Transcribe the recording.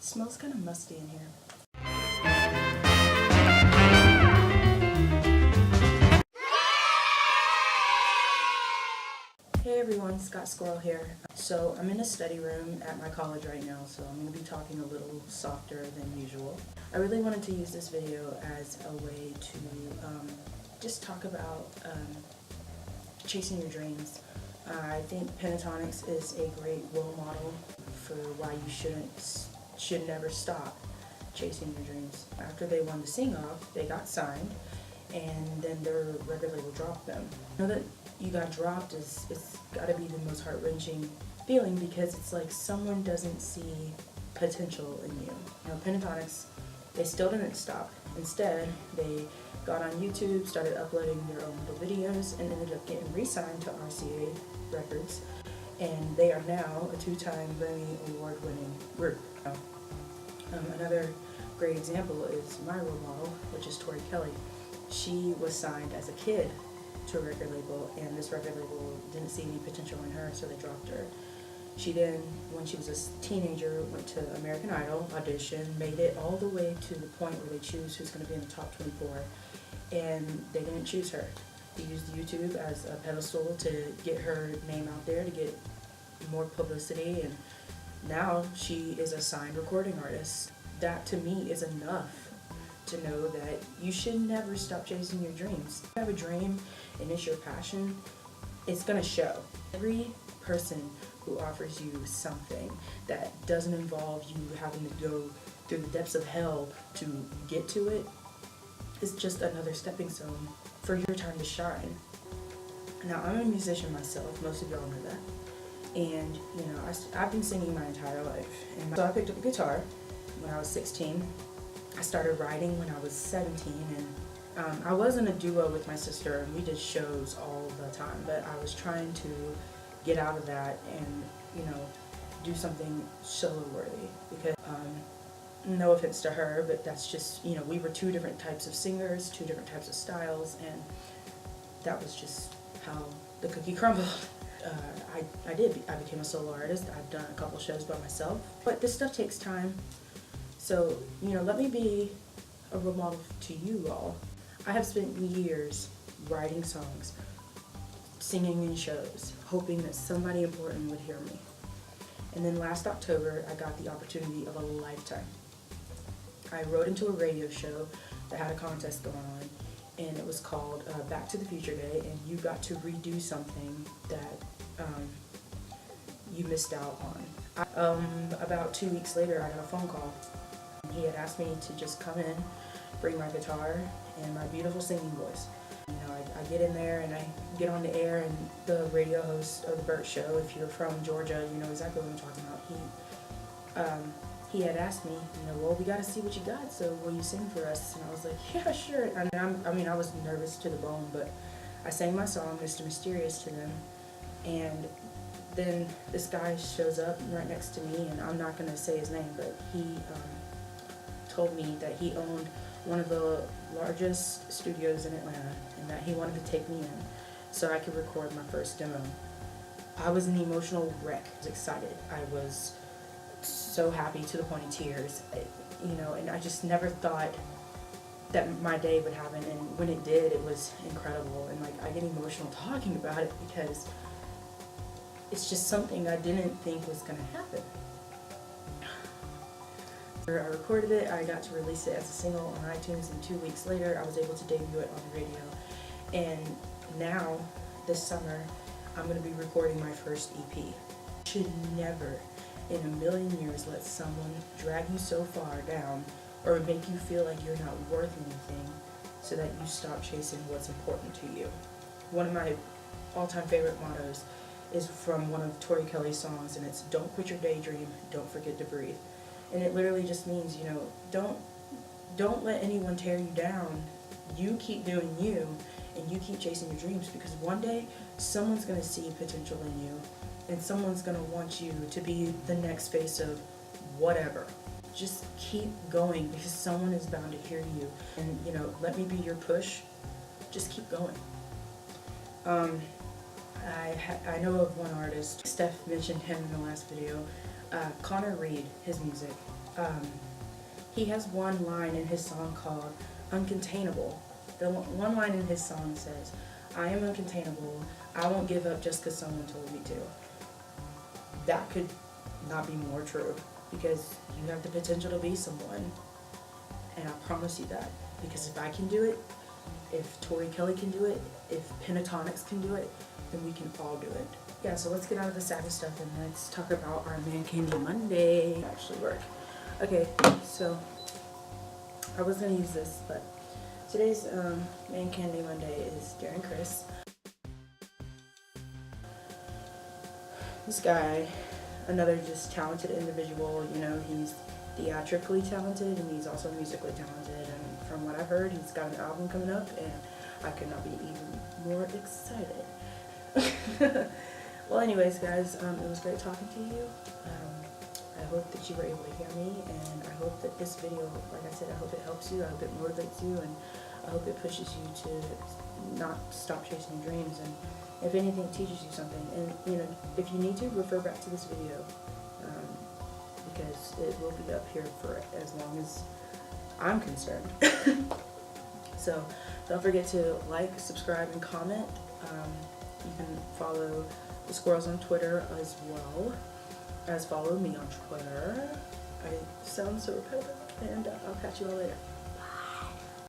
smells kind of musty in here. Hey everyone, Scott Squirrel here. So I'm in a study room at my college right now, so I'm going to be talking a little softer than usual. I really wanted to use this video as a way to just talk about chasing your dreams. I think Ptx is a great role model for why you should never stop chasing your dreams. After they won the sing-off, they got signed, and then their record label dropped them. Now that you got dropped, it's got to be the most heart-wrenching feeling, because it's like someone doesn't see potential in you. You know, Ptx, they still didn't stop. Instead, they got on YouTube, started uploading their own little videos, and ended up getting re-signed to RCA Records, and they are now a 2-time Grammy Award-winning group. Another great example is my role model, which is Tori Kelly. She was signed as a kid to a record label, and this record label didn't see any potential in her, so they dropped her. She then, when she was a teenager, went to American Idol, auditioned, made it all the way to the point where they choose who's going to be in the top 24, and they didn't choose her. They used YouTube as a pedestal to get her name out there, to get more publicity, and now she is a signed recording artist. That to me is enough to know that you should never stop chasing your dreams. If you have a dream and it's your passion, it's gonna show. Every person who offers you something that doesn't involve you having to go through the depths of hell to get to it is just another stepping stone for your time to shine. Now, I'm a musician myself, most of y'all know that. And, you know, I've been singing my entire life. And so I picked up a guitar when I was 16. I started writing when I was 17, and I was in a duo with my sister, and we did shows all the time, but I was trying to get out of that and, you know, do something solo worthy, because no offense to her, but that's just, you know, we were two different types of singers, two different types of styles, and that was just how the cookie crumbled. I became a solo artist. I've done a couple shows by myself, but this stuff takes time. So, you know, let me be a role model to you all. I have spent years writing songs, singing in shows, hoping that somebody important would hear me. And then last October, I got the opportunity of a lifetime. I wrote into a radio show that had a contest going on, and it was called Back to the Future Day, and you got to redo something that you missed out on. About 2 weeks later, I got a phone call. He had asked me to just come in, bring my guitar, and my beautiful singing voice. You know, I get in there and I get on the air, and the radio host of the Burt Show, if you're from Georgia, you know exactly what I'm talking about. He had asked me, you know, well, we got to see what you got, so will you sing for us? And I was like, yeah, sure. And I was nervous to the bone, but I sang my song, Mr. Mysterious, to them. And then this guy shows up right next to me, and I'm not going to say his name, but he told me that he owned one of the largest studios in Atlanta, and that he wanted to take me in so I could record my first demo. I was an emotional wreck. I was excited. I was so happy to the point of tears, you know, and I just never thought that my day would happen, and when it did, it was incredible. And like, I get emotional talking about it because it's just something I didn't think was going to happen. I recorded it, I got to release it as a single on iTunes, and 2 weeks later I was able to debut it on the radio. And now, this summer, I'm going to be recording my first EP. You should never in a million years let someone drag you so far down or make you feel like you're not worth anything so that you stop chasing what's important to you. One of my all-time favorite mottos is from one of Tori Kelly's songs, and it's, "Don't quit your daydream, don't forget to breathe." And it literally just means, you know, don't let anyone tear you down. You keep doing you, and you keep chasing your dreams, because one day someone's going to see potential in you, and someone's going to want you to be the next face of whatever. Just keep going, because someone is bound to hear you. And, you know, let me be your push. Just keep going. I know of one artist, Steph mentioned him in the last video, Connor Reed, his music. He has one line in his song called Uncontainable. The one line in his song says, I am uncontainable, I won't give up just because someone told me to. That could not be more true, because you have the potential to be someone, and I promise you that, because if I can do it, if Tori Kelly can do it, if Ptx can do it, then we can all do it. Yeah, so let's get out of the sappy stuff and let's talk about our Man Candy Monday. Actually work. Okay, so I was gonna use this, but today's Man Candy Monday is Darren Criss. This guy, another just talented individual, you know, he's theatrically talented and he's also musically talented, and from what I've heard, he's got an album coming up and I could not be even more excited. Well, anyways guys, it was great talking to you. I hope that you were able to hear me, and I hope that this video, like I said, I hope it helps you, I hope it motivates you, and I hope it pushes you to not stop chasing your dreams, and if anything, teaches you something. And you know, if you need to, refer back to this video, because it will be up here for as long as I'm concerned. So don't forget to like, subscribe, and comment. You can follow the Squirrels on Twitter as well as follow me on Twitter. I sound so repetitive, and I'll catch you all later.